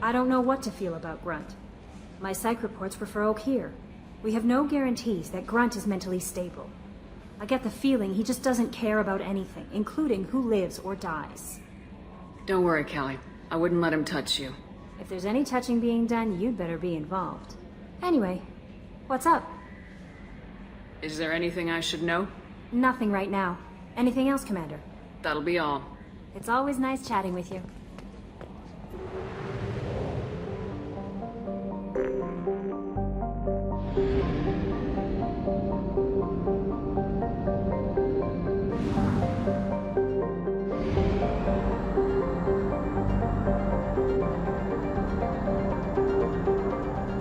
I don't know what to feel about Grunt. My psych reports refer Oak here. We have no guarantees that Grunt is mentally stable. I get the feeling he just doesn't care about anything, including who lives or dies. Don't worry, Callie. I wouldn't let him touch you. If there's any touching being done, you'd better be involved. Anyway, what's up? Is there anything I should know? Nothing right now. Anything else, Commander? That'll be all. It's always nice chatting with you.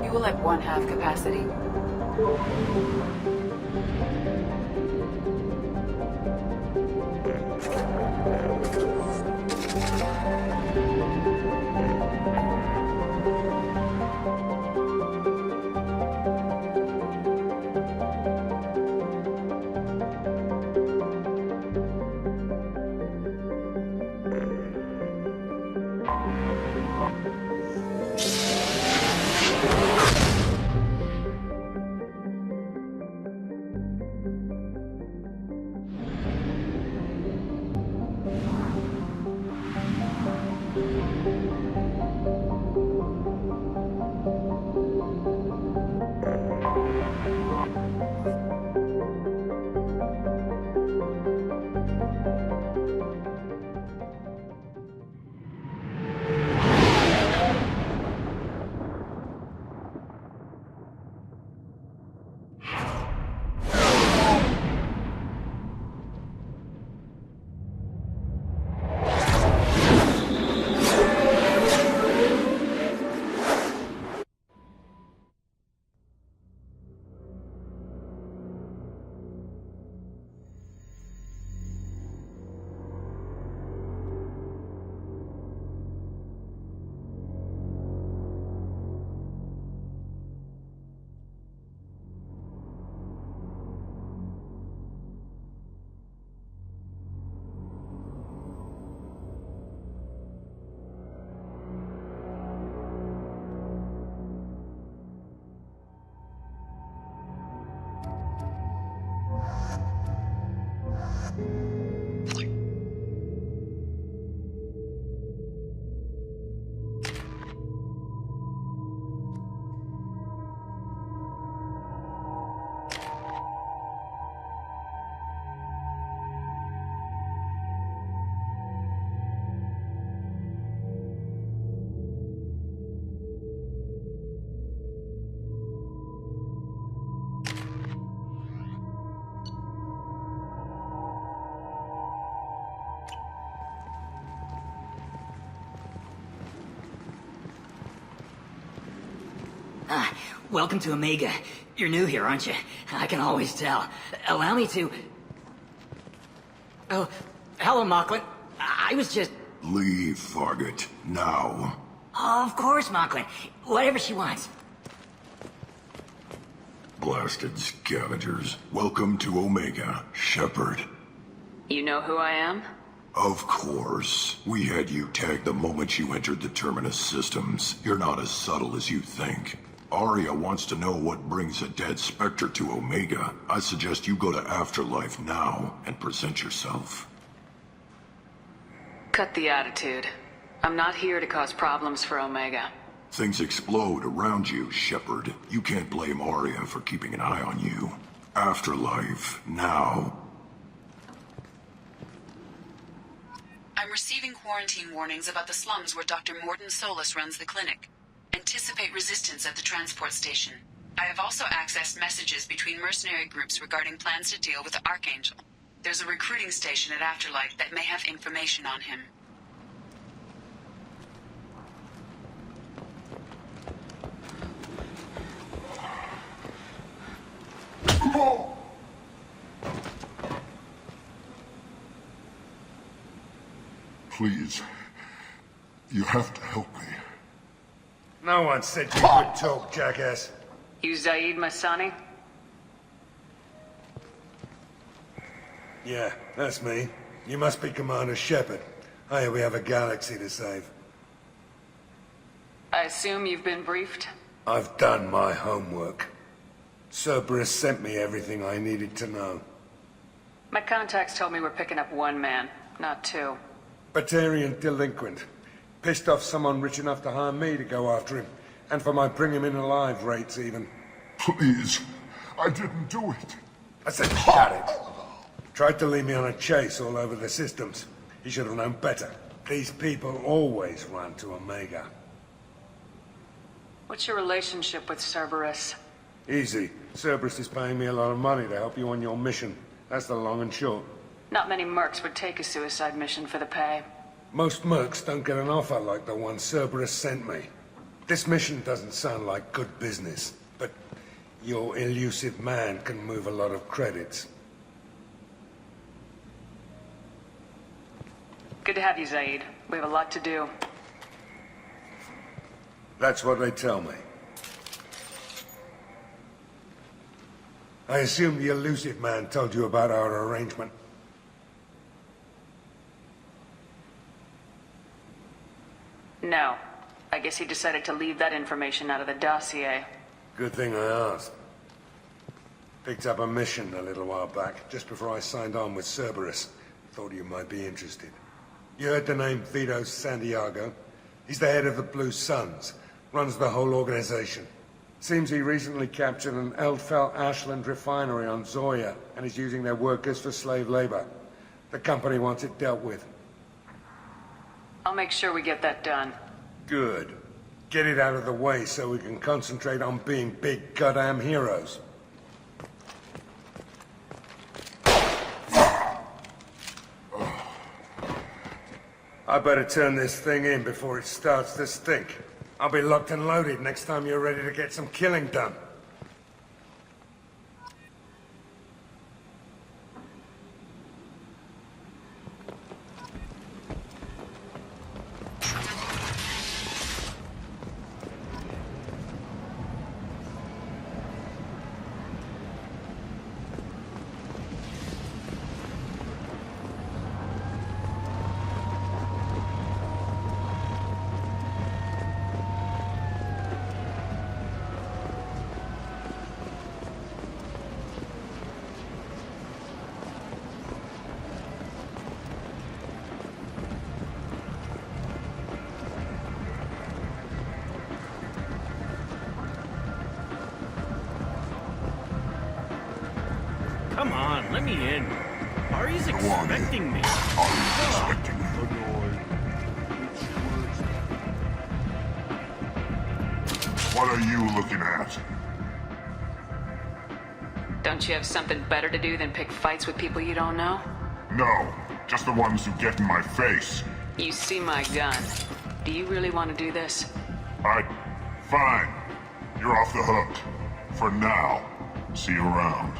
Fuel at 1/2 capacity. Welcome to Omega. You're new here, aren't you? I can always tell. Allow me to... Oh, hello, Mocklin. I was just... Leave, Fargate. Now. Oh, of course, Mocklin. Whatever she wants. Blasted scavengers. Welcome to Omega, Shepard. You know who I am? Of course. We had you tagged the moment you entered the Terminus systems. You're not as subtle as you think. Aria wants to know what brings a dead Spectre to Omega. I suggest you go to Afterlife now and present yourself. Cut the attitude. I'm not here to cause problems for Omega. Things explode around you, Shepard. You can't blame Aria for keeping an eye on you. Afterlife, now. I'm receiving quarantine warnings about the slums where Dr. Mordin Solus runs the clinic. Anticipate resistance at the transport station. I have also accessed messages between mercenary groups regarding plans to deal with the Archangel. There's a recruiting station at Afterlife that may have information on him. Please. You have to help me. No one said you could talk, jackass. You Zaid Masani? Yeah, that's me. You must be Commander Shepard. Hey, we have a galaxy to save. I assume you've been briefed? I've done my homework. Cerberus sent me everything I needed to know. My contacts told me we're picking up one man, not two. Batarian delinquent. Pissed off someone rich enough to hire me to go after him. And for my bring him in alive rates even. Please, I didn't do it. I said shut it. Tried to lead me on a chase all over the systems. He should have known better. These people always run to Omega. What's your relationship with Cerberus? Easy. Cerberus is paying me a lot of money to help you on your mission. That's the long and short. Not many mercs would take a suicide mission for the pay. Most mercs don't get an offer like the one Cerberus sent me. This mission doesn't sound like good business, but your elusive man can move a lot of credits. Good to have you, Zaid. We have a lot to do. That's what they tell me. I assume the elusive man told you about our arrangement. No. I guess he decided to leave that information out of the dossier. Good thing I asked. Picked up a mission a little while back, just before I signed on with Cerberus. Thought you might be interested. You heard the name Vito Santiago? He's the head of the Blue Suns. Runs the whole organization. Seems he recently captured an Eldfell Ashland refinery on Zoya and is using their workers for slave labor. The company wants it dealt with. I'll make sure we get that done. Good. Get it out of the way so we can concentrate on being big goddamn heroes. I better turn this thing in before it starts to stink. I'll be locked and loaded next time you're ready to get some killing done. Come on, let me in. Ari's Go on in. expecting me. Expecting you. What are you looking at? Don't you have something better to do than pick fights with people you don't know? No, just the ones who get in my face. You see my gun. Do you really want to do this? Fine. You're off the hook. For now. See you around.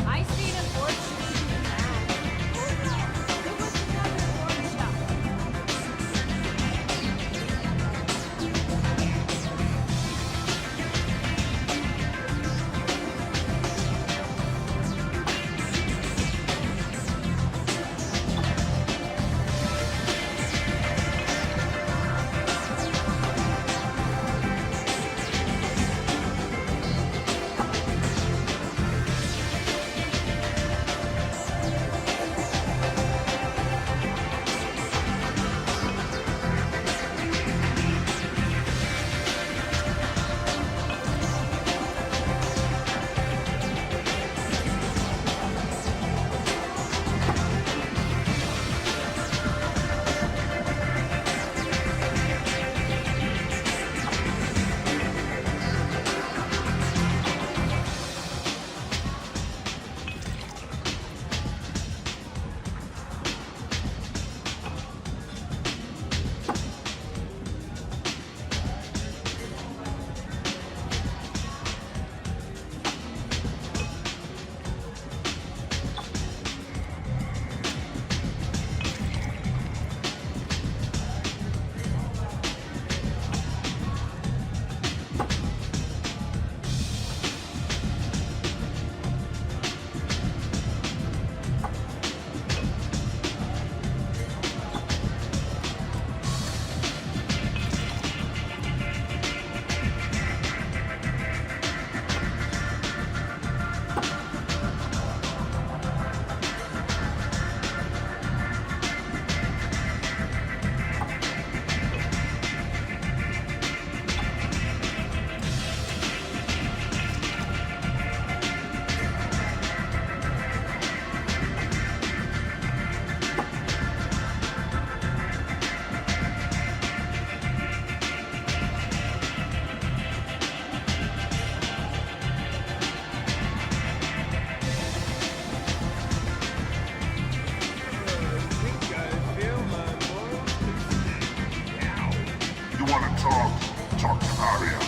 I seen a board shooting in the back. It was another workshop. dogs. Talk to Arya.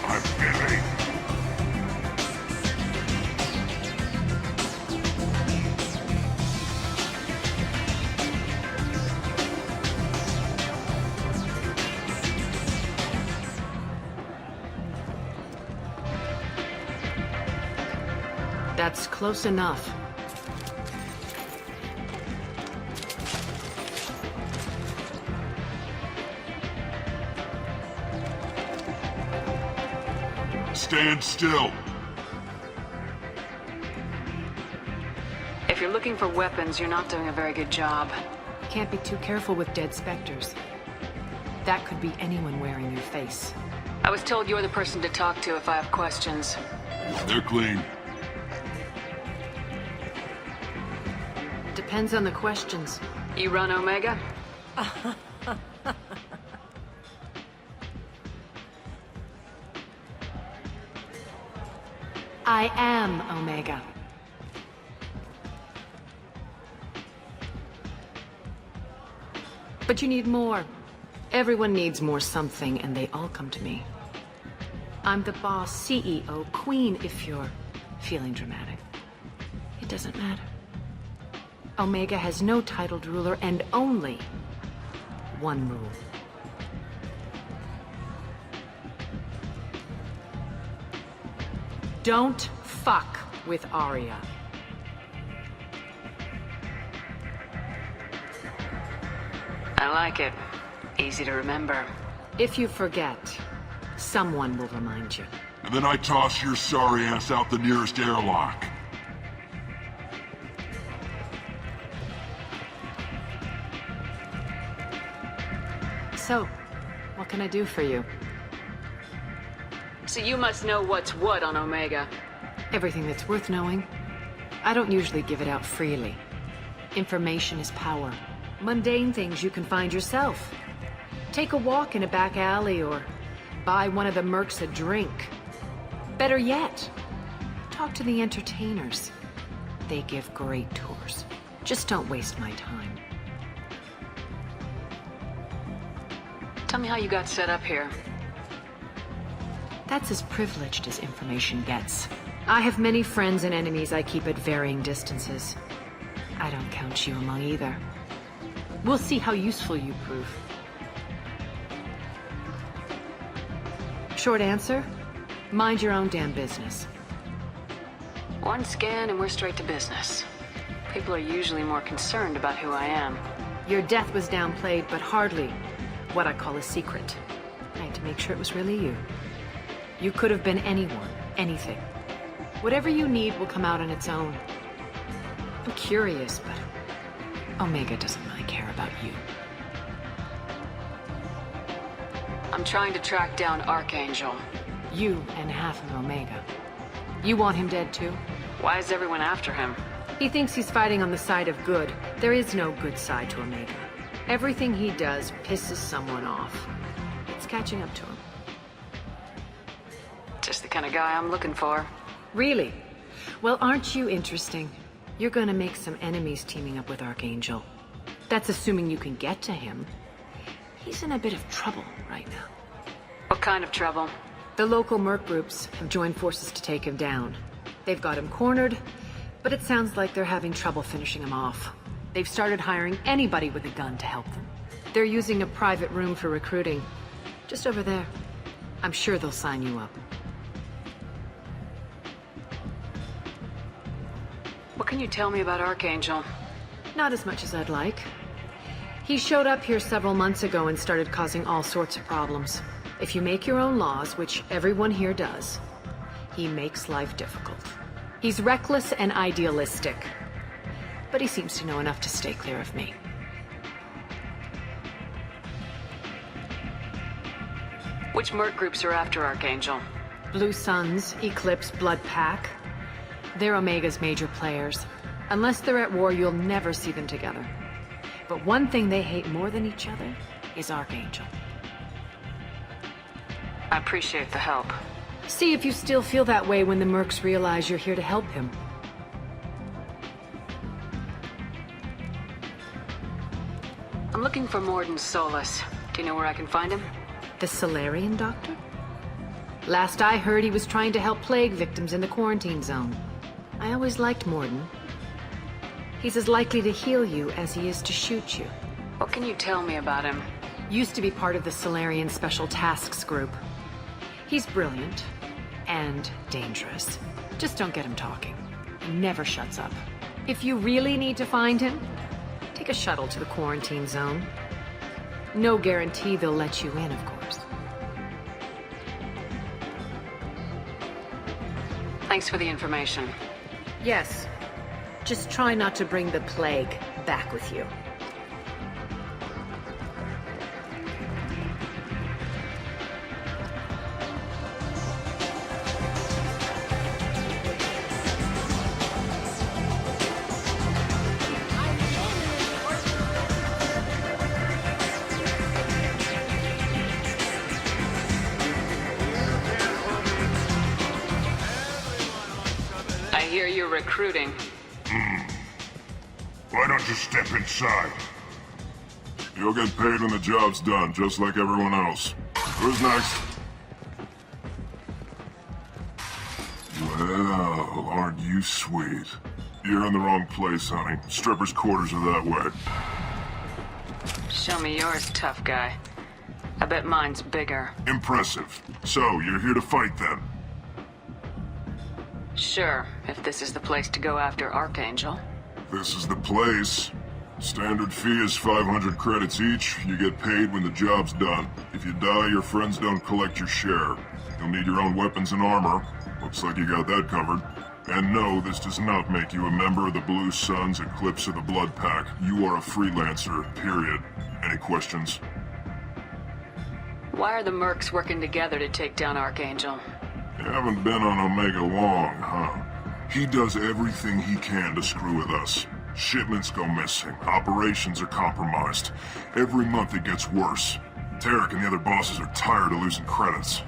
I'm Billy. That's close enough. Stand still. If you're looking for weapons, you're not doing a very good job. Can't be too careful with dead specters. That could be anyone wearing your face. I was told you're the person to talk to if I have questions. They're clean. Depends on the questions. You run Omega? I am Omega. But you need more. Everyone needs more something, and they all come to me. I'm the boss, CEO, queen, if you're feeling dramatic. It doesn't matter. Omega has no titled ruler and only one rule. Don't fuck with Arya. I like it. Easy to remember. If you forget, someone will remind you. And then I toss your sorry ass out the nearest airlock. So, what can I do for you? So you must know what's what on Omega. Everything that's worth knowing. I don't usually give it out freely. Information is power. Mundane things you can find yourself. Take a walk in a back alley or buy one of the mercs a drink. Better yet, talk to the entertainers. They give great tours. Just don't waste my time. Tell me how you got set up here. That's as privileged as information gets. I have many friends and enemies I keep at varying distances. I don't count you among either. We'll see how useful you prove. Short answer? Mind your own damn business. One scan and we're straight to business. People are usually more concerned about who I am. Your death was downplayed, but hardly what I call a secret. I had to make sure it was really you. You could have been anyone, anything. Whatever you need will come out on its own. I'm curious, but Omega doesn't really care about you. I'm trying to track down Archangel. You and half of Omega. You want him dead too? Why is everyone after him? He thinks he's fighting on the side of good. There is no good side to Omega. Everything he does pisses someone off. It's catching up to him. Just the kind of guy I'm looking for. Really? Well, aren't you interesting? You're gonna make some enemies teaming up with Archangel. That's assuming you can get to him. He's in a bit of trouble right now. What kind of trouble? The local merc groups have joined forces to take him down. They've got him cornered, but it sounds like they're having trouble finishing him off. They've started hiring anybody with a gun to help them. They're using a private room for recruiting. Just over there. I'm sure they'll sign you up. What can you tell me about Archangel? Not as much as I'd like. He showed up here several months ago and started causing all sorts of problems. If you make your own laws, which everyone here does, he makes life difficult. He's reckless and idealistic, but he seems to know enough to stay clear of me. Which merc groups are after Archangel? Blue Suns, Eclipse, Blood Pack. They're Omega's major players. Unless they're at war, you'll never see them together. But one thing they hate more than each other is Archangel. I appreciate the help. See if you still feel that way when the mercs realize you're here to help him. I'm looking for Morden Solus. Do you know where I can find him? The Solarian doctor? Last I heard, he was trying to help plague victims in the quarantine zone. I always liked Morden. He's as likely to heal you as he is to shoot you. What can you tell me about him? Used to be part of the Solarian Special Tasks Group. He's brilliant and dangerous. Just don't get him talking. He never shuts up. If you really need to find him, take a shuttle to the quarantine zone. No guarantee they'll let you in, of course. Thanks for the information. Yes. Just try not to bring the plague back with you. I hear you're recruiting. Why don't you step inside? You'll get paid when the job's done, just like everyone else. Who's next? Well, aren't you sweet? You're in the wrong place, honey. Strippers' quarters are that way. Show me yours, tough guy. I bet mine's bigger. Impressive. So, you're here to fight then? Sure, if this is the place to go after Archangel. This is the place. Standard fee is 500 credits each. You get paid when the job's done. If you die, your friends don't collect your share. You'll need your own weapons and armor. Looks like you got that covered. And no, this does not make you a member of the Blue Suns Eclipse of the Blood Pack. You are a freelancer, period. Any questions? Why are the mercs working together to take down Archangel? You haven't been on Omega long, huh? He does everything he can to screw with us. Shipments go missing. Operations are compromised. Every month it gets worse. Tarek and the other bosses are tired of losing credits.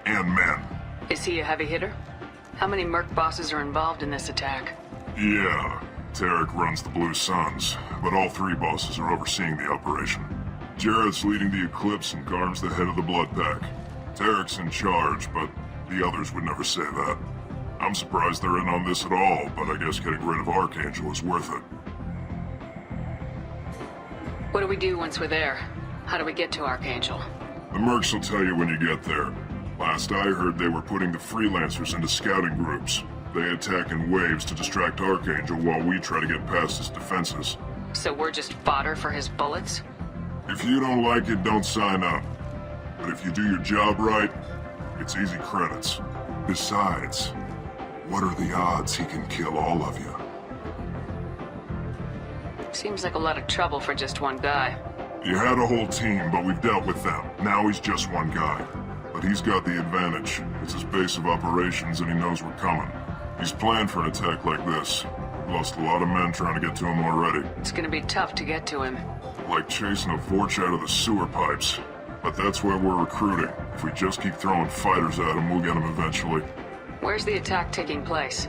And men. Is he a heavy hitter? How many merc bosses are involved in this attack? Yeah, Tarek runs the Blue Suns, but all three bosses are overseeing the operation. Jarrett's leading the Eclipse and Garm's the head of the Blood Pack. Tarek's in charge, but the others would never say that. I'm surprised they're in on this at all, but I guess getting rid of Archangel is worth it. What do we do once we're there? How do we get to Archangel? The mercs will tell you when you get there. Last I heard, they were putting the freelancers into scouting groups. They attack in waves to distract Archangel while we try to get past his defenses. So we're just fodder for his bullets? If you don't like it, don't sign up. But if you do your job right, it's easy credits. Besides, what are the odds he can kill all of you? Seems like a lot of trouble for just one guy. You had a whole team, but we've dealt with them. Now he's just one guy. But he's got the advantage. It's his base of operations and he knows we're coming. He's planned for an attack like this. Lost a lot of men trying to get to him already. It's gonna be tough to get to him. Like chasing a Vorch out of the sewer pipes. But that's why we're recruiting. If we just keep throwing fighters at him, we'll get him eventually. Where's the attack taking place?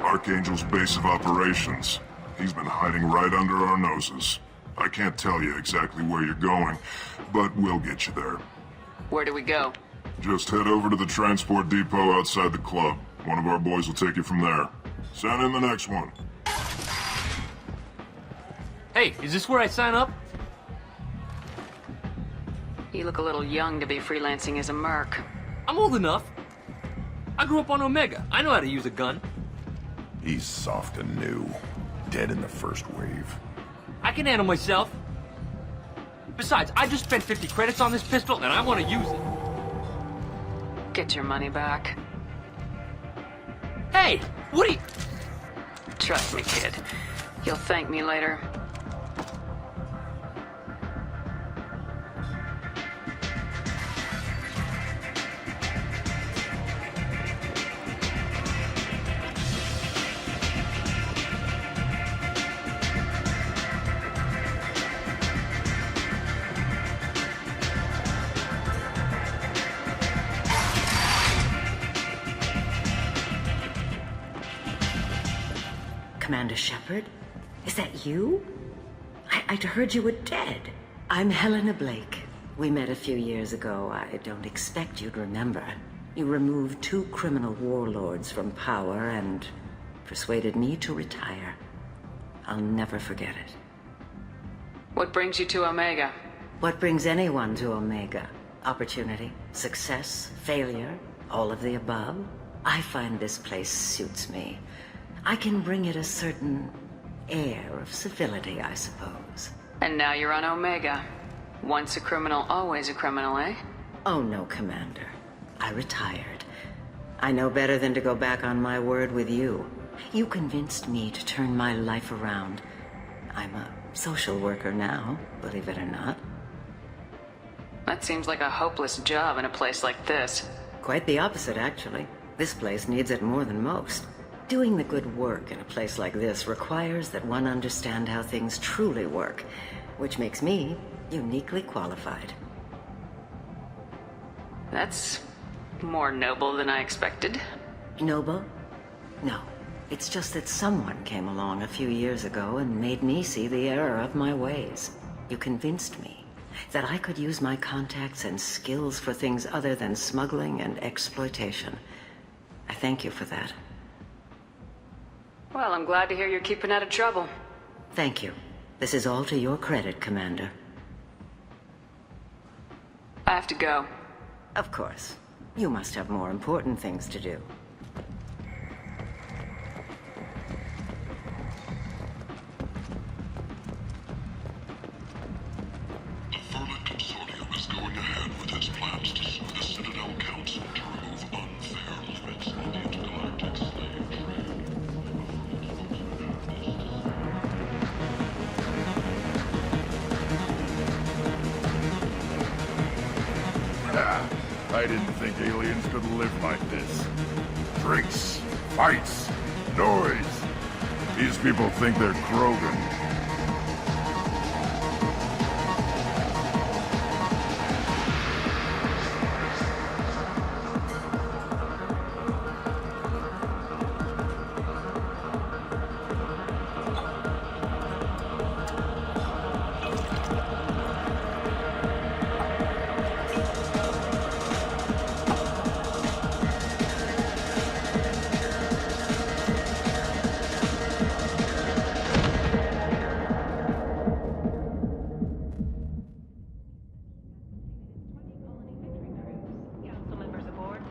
Archangel's base of operations. He's been hiding right under our noses. I can't tell you exactly where you're going, but we'll get you there. Where do we go? Just head over to the transport depot outside the club. One of our boys will take you from there. Send in the next one. Hey, is this where I sign up? You look a little young to be freelancing as a merc. I'm old enough. I grew up on Omega. I know how to use a gun. He's soft and new. Dead in the first wave. I can handle myself. Besides, I just spent 50 credits on this pistol and I want to use it. Get your money back. Hey, what are you... Trust me, kid. You'll thank me later. Commander Shepard? Is that you? I'd heard you were dead. I'm Helena Blake. We met a few years ago. I don't expect you'd remember. You removed 2 criminal warlords from power and persuaded me to retire. I'll never forget it. What brings you to Omega? What brings anyone to Omega? Opportunity, success, failure, all of the above? I find this place suits me. I can bring it a certain air of civility, I suppose. And now you're on Omega. Once a criminal, always a criminal, eh? Oh no, Commander. I retired. I know better than to go back on my word with you. You convinced me to turn my life around. I'm a social worker now, believe it or not. That seems like a hopeless job in a place like this. Quite the opposite, actually. This place needs it more than most. Doing the good work in a place like this requires that one understand how things truly work, which makes me uniquely qualified. That's more noble than I expected. Noble? No. It's just that someone came along a few years ago and made me see the error of my ways. You convinced me that I could use my contacts and skills for things other than smuggling and exploitation. I thank you for that. Well, I'm glad to hear you're keeping out of trouble. Thank you. This is all to your credit, Commander. I have to go. Of course. You must have more important things to do. The Verlet Consortium is going ahead with its plans to sue the Citadel Council to remove unfair limits on the intergalactic slave trade. I didn't think aliens could live like this. Drinks, fights, noise. These people think they're Krogan.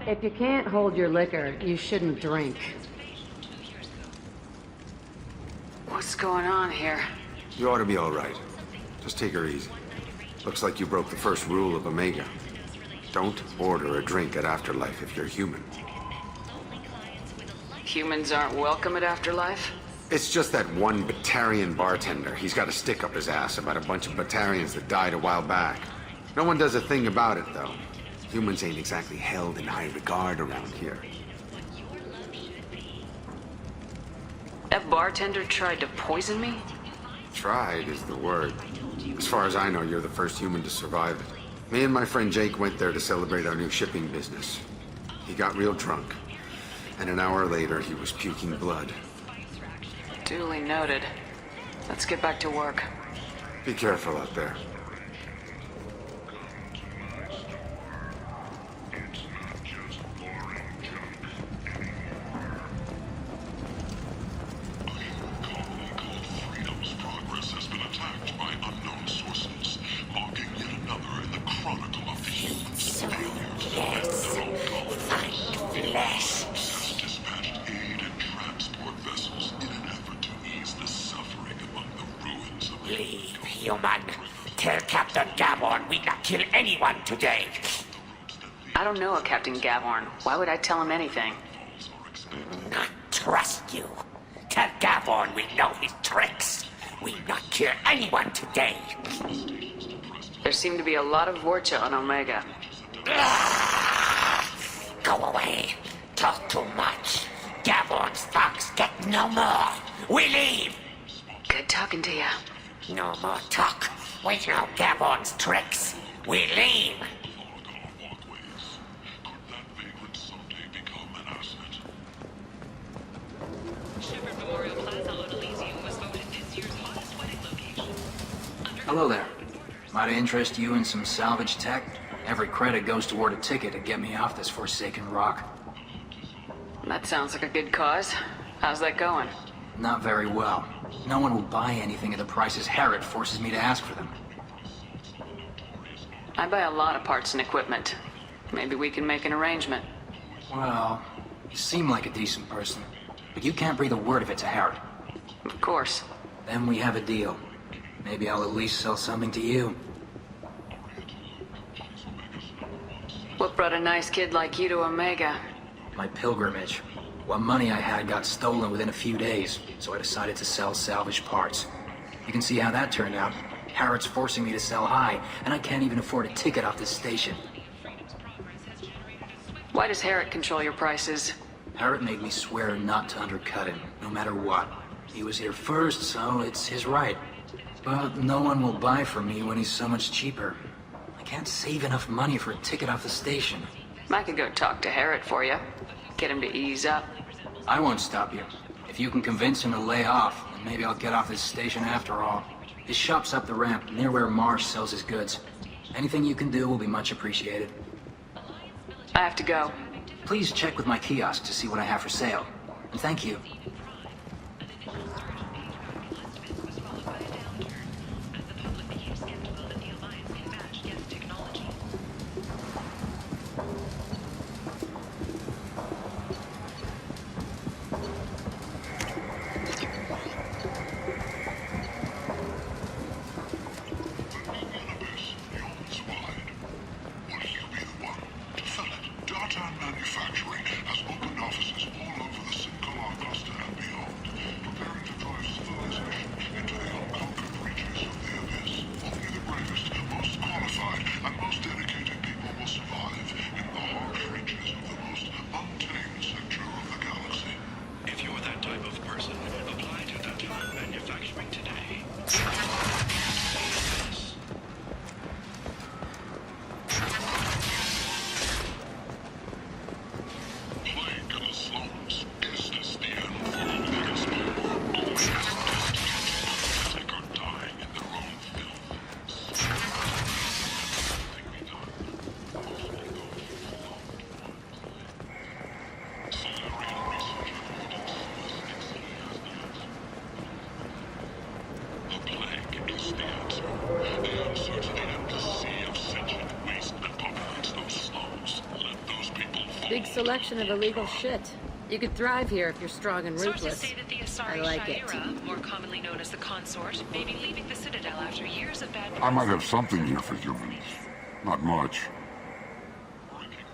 If you can't hold your liquor, you shouldn't drink. What's going on here? You ought to be all right. Just take her easy. Looks like you broke the first rule of Omega. Don't order a drink at Afterlife if you're human. Humans aren't welcome at Afterlife? It's just that one Batarian bartender. He's got a stick up his ass about a bunch of Batarians that died a while back. No one does a thing about it, though. Humans ain't exactly held in high regard around here. That bartender tried to poison me? Tried is the word. As far as I know, you're the first human to survive it. Me and my friend Jake went there to celebrate our new shipping business. He got real drunk, and an hour later he was puking blood. Duly noted. Let's get back to work. Be careful out there. Human. Tell Captain Gavorn we not kill anyone today. I don't know a Captain Gavorn. Why would I tell him anything? Not trust you. Tell Gavorn we know his tricks. We not kill anyone today. There seem to be a lot of Vorcha on Omega. Go away. Talk too much. Gavorn's thugs get no more. We leave. Good talking to you. No more talk. We know Gavorn's tricks. We leave. Shepard Memorial Plaza Hello there. Might I interest you in some salvage tech? Every credit goes toward a ticket to get me off this forsaken rock. That sounds like a good cause. How's that going? Not very well. No one will buy anything at the prices Harrod forces me to ask for them. I buy a lot of parts and equipment. Maybe we can make an arrangement. Well, you seem like a decent person, but you can't breathe a word of it to Harrod. Of course. Then we have a deal. Maybe I'll at least sell something to you. What brought a nice kid like you to Omega? My pilgrimage. What money I had got stolen within a few days, so I decided to sell salvaged parts. You can see how that turned out. Harrod's forcing me to sell high, and I can't even afford a ticket off this station. Why does Harrod control your prices? Harrod made me swear not to undercut him, no matter what. He was here first, so it's his right. But no one will buy from me when he's so much cheaper. I can't save enough money for a ticket off the station. I could go talk to Harrod for you. Get him to ease up. I won't stop you. If you can convince him to lay off, then maybe I'll get off this station after all. His shop's up the ramp, near where Marsh sells his goods. Anything you can do will be much appreciated. I have to go. Please check with my kiosk to see what I have for sale. And thank you. Big selection of illegal shit. You could thrive here if you're strong and ruthless. Sources say that the Asari I like it. Shayera, more commonly known as the Consort, may be leaving the Citadel after years of bad I might have something here for humans. Not much.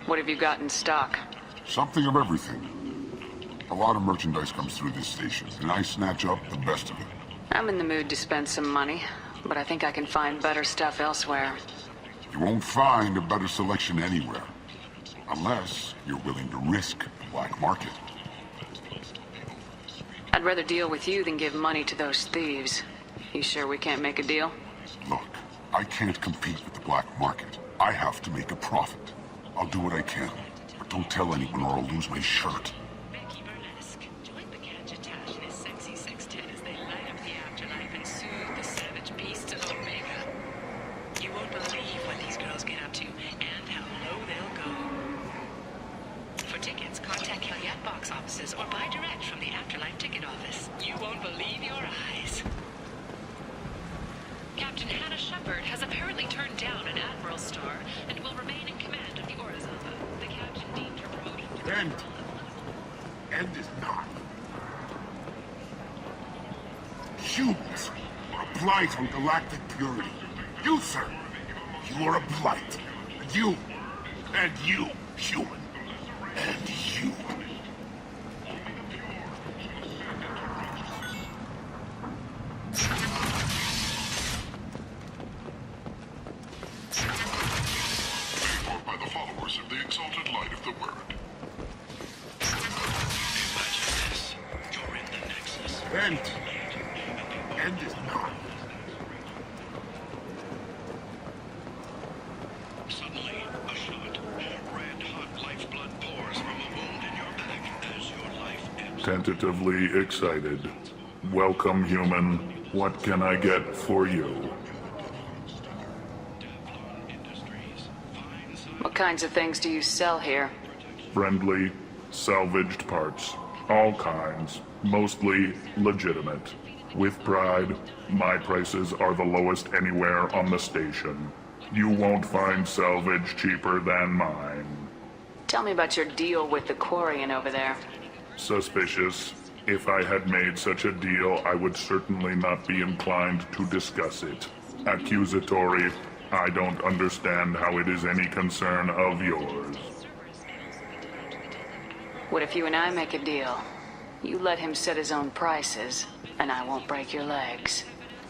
What have you got in stock? Something of everything. A lot of merchandise comes through this station, and I snatch up the best of it. I'm in the mood to spend some money, but I think I can find better stuff elsewhere. You won't find a better selection anywhere. Unless you're willing to risk the black market. I'd rather deal with you than give money to those thieves. You sure we can't make a deal? Look, I can't compete with the black market. I have to make a profit. I'll do what I can, but don't tell anyone or I'll lose my shirt. Join the Kajitash and his sexy sextet as they light up the afterlife and soothe the savage beasts of Omega. You won't believe what these girls get up to and how low they'll go. For tickets, contact Caveat box offices or buy direct from the Afterlife ticket office. You won't believe your eyes. Captain Hannah Shepard has apparently turned down an Admiral's star and will remain in command of the Orizaba. The captain deemed her promotion to End. End is not. Humans are a blight on galactic purity. You, sir, you are a blight. And you, human. And you. By the followers of the exalted light of the word. Imagine this. You're in the Nexus. End. End is not. Suddenly, a shot. Red-hot lifeblood pours from a wound in your back as your life ebbs. Tentatively excited. Welcome, human. What can I get for you? kinds of things do you sell here? Friendly, salvaged parts. All kinds. Mostly legitimate. With pride, my prices are the lowest anywhere on the station. You won't find salvage cheaper than mine. Tell me about your deal with the Quarian over there. Suspicious. If I had made such a deal, I would certainly not be inclined to discuss it. Accusatory. I don't understand how it is any concern of yours. What if you and I make a deal? You let him set his own prices, and I won't break your legs.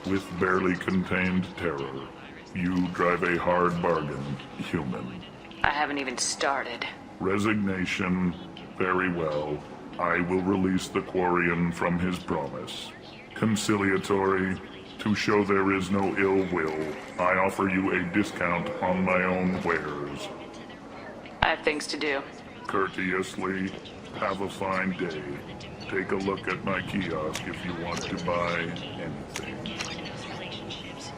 With barely contained terror, you drive a hard bargain, human. I haven't even started. Resignation. Very well. I will release the Quarian from his promise. Conciliatory. To show there is no ill will, I offer you a discount on my own wares. I have things to do. Courteously. Have a fine day. Take a look at my kiosk if you want to buy anything.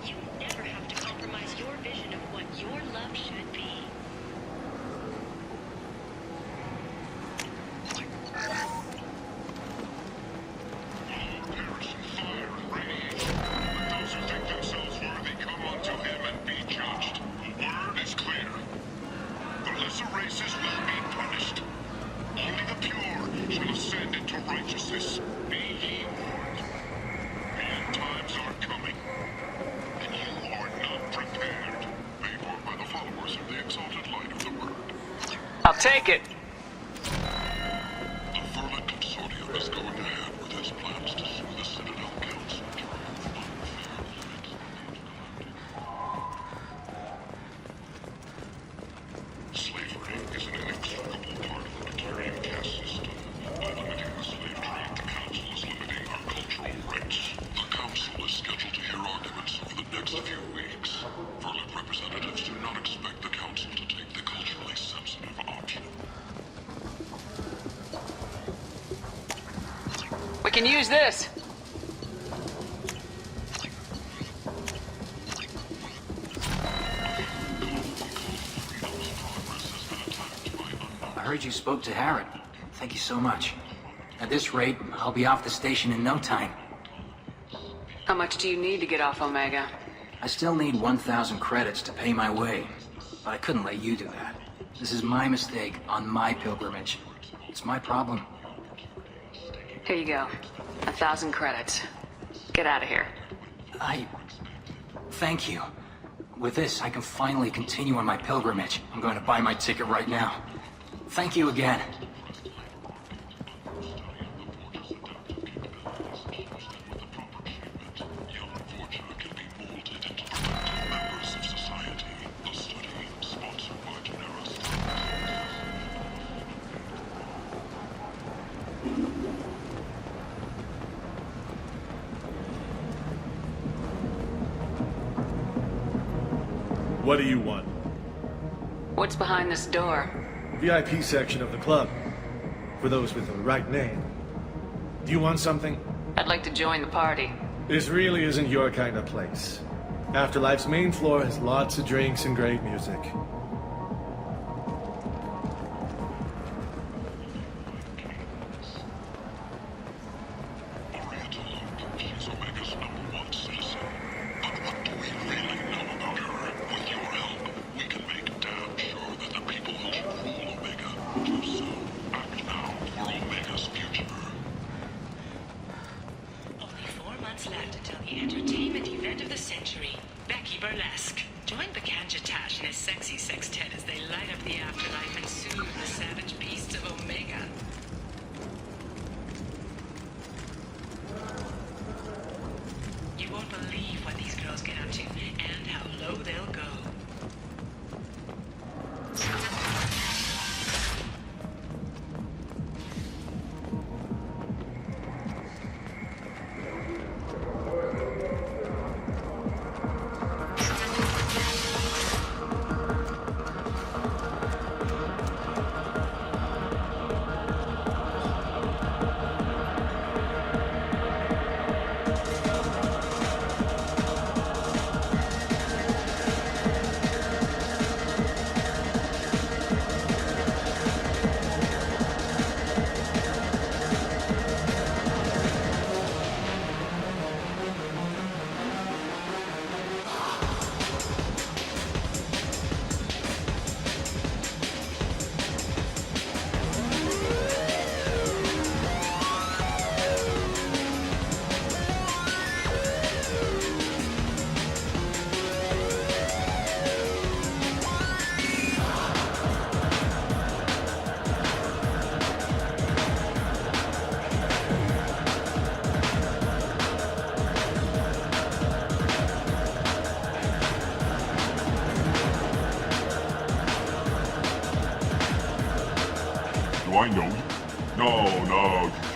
You never have to compromise your vision of what your love should be. Those who think themselves worthy come unto him and be judged. The word is clear. The lesser races will be punished. Only the pure shall ascend into righteousness. Be ye warned. The end times are coming, and you are not prepared. Paid for by the followers of the exalted light of the word. I'll take it. The Verlin Consortium is going ahead with its plans to sue the Citadel Council to remove unfair limits. Slavery is an inextricable part of the Decurion caste system. By limiting the slave trade, the Council is limiting our cultural rights. The Council is scheduled to hear arguments over the next few weeks. Verlin representatives do not expect the Council to take the culturally sensitive option. We can use this. I heard you spoke to Harrod. Thank you so much. At this rate, I'll be off the station in no time. How much do you need to get off Omega? I still need 1,000 credits to pay my way, but I couldn't let you do that. This is my mistake on my pilgrimage. It's my problem. Here you go. 1,000 credits. Get out of here. Thank you. With this, I can finally continue on my pilgrimage. I'm going to buy my ticket right now. Thank you again. What do you want? What's behind this door? VIP section of the club. For those with the right name. Do you want something? I'd like to join the party. This really isn't your kind of place. Afterlife's main floor has lots of drinks and great music.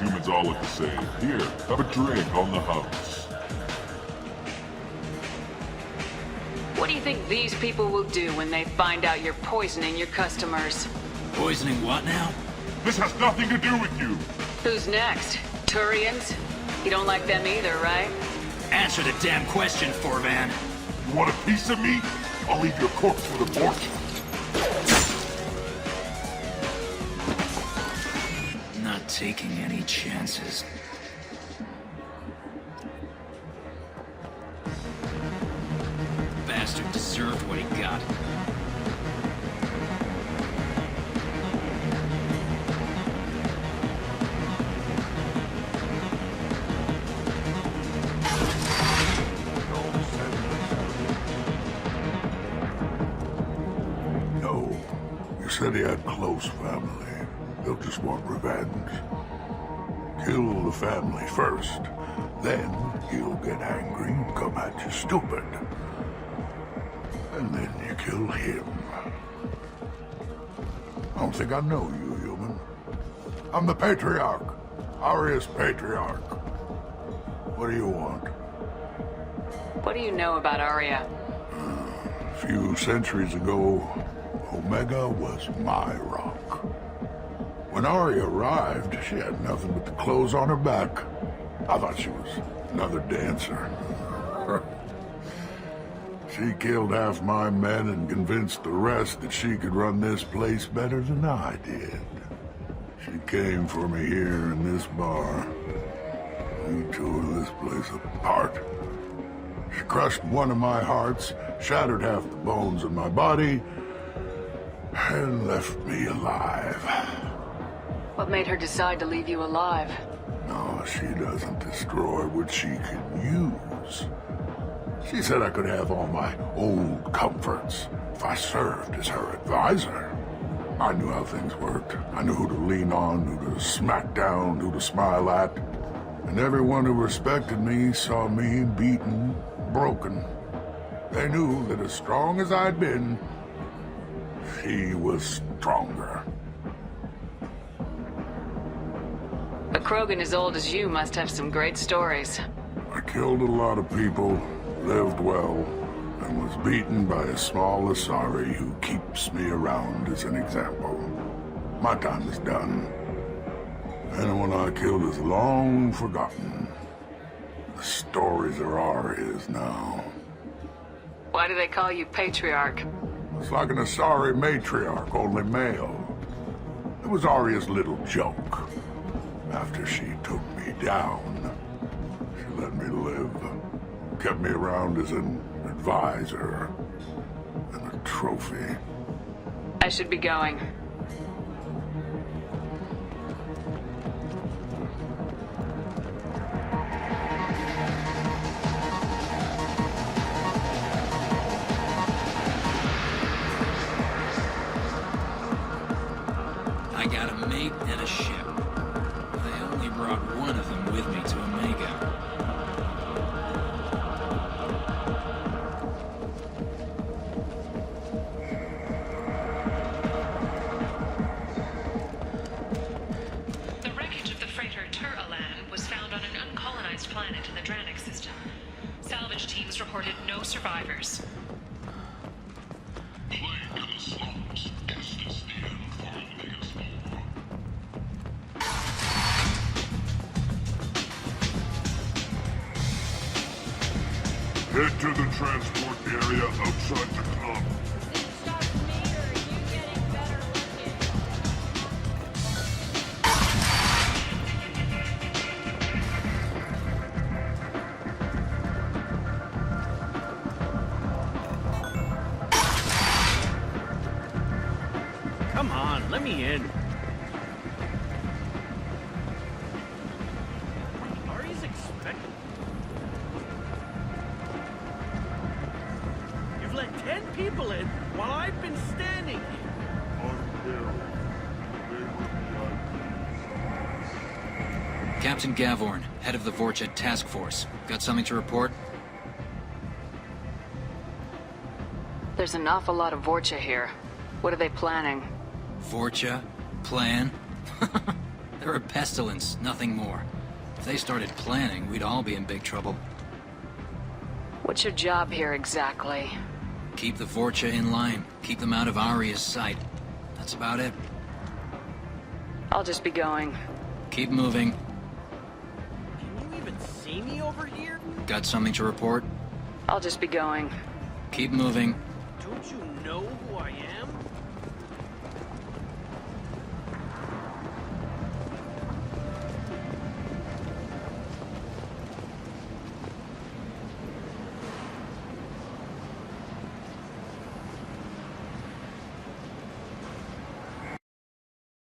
humans all look the same. Here, have a drink on the house. What do you think these people will do when they find out you're poisoning your customers? Poisoning what now? This has nothing to do with you. Who's next? Turians? You don't like them either, right? Answer the damn question, Forvan. You want a piece of me? I'll leave your corpse for the morgue. Not taking any chances. Bastard deserved what he got. No. You said he had close family. They'll just want revenge. Kill the family first. Then he'll get angry and come at you stupid. And then you kill him. I don't think I know you, human. I'm the Patriarch. Arius Patriarch. What do you want? What do you know about Arya? A few centuries ago, Omega was my rock. When Arya arrived, she had nothing but the clothes on her back. I thought she was another dancer. She killed half my men and convinced the rest that she could run this place better than I did. She came for me here in this bar. We tore this place apart. She crushed one of my hearts, shattered half the bones in my body, and left me alive. What made her decide to leave you alive? No, she doesn't destroy what she can use. She said I could have all my old comforts if I served as her advisor. I knew how things worked. I knew who to lean on, who to smack down, who to smile at. And everyone who respected me saw me beaten, broken. They knew that as strong as I'd been, she was stronger. A Krogan as old as you must have some great stories. I killed a lot of people, lived well, and was beaten by a small Asari who keeps me around as an example. My time is done. Anyone I killed is long forgotten. The stories are Arya's now. Why do they call you Patriarch? It's like an Asari matriarch, only male. It was Arya's little joke. After she took me down, she let me live. Kept me around as an advisor and a trophy. I should be going. I got a mate and a ship. I only brought one of them with me to Omega. The wreckage of the freighter Tur-Alan was found on an uncolonized planet in the Dranik system. Salvage teams reported no survivors. Head to the transport area outside the club. Come on, let me in. Ari's expecting. You've let 10 people in while I've been standing here. Captain Gavorn, head of the Vorcha task force. Got something to report? There's an awful lot of Vorcha here. What are they planning? Vorcha? Plan? They're a pestilence, nothing more. If they started planning, we'd all be in big trouble. What's your job here exactly? Keep the Vorcha in line. Keep them out of Aria's sight. That's about it. I'll just be going. Keep moving. Can you even see me over here? Got something to report? I'll just be going. Keep moving. Don't you know who I am?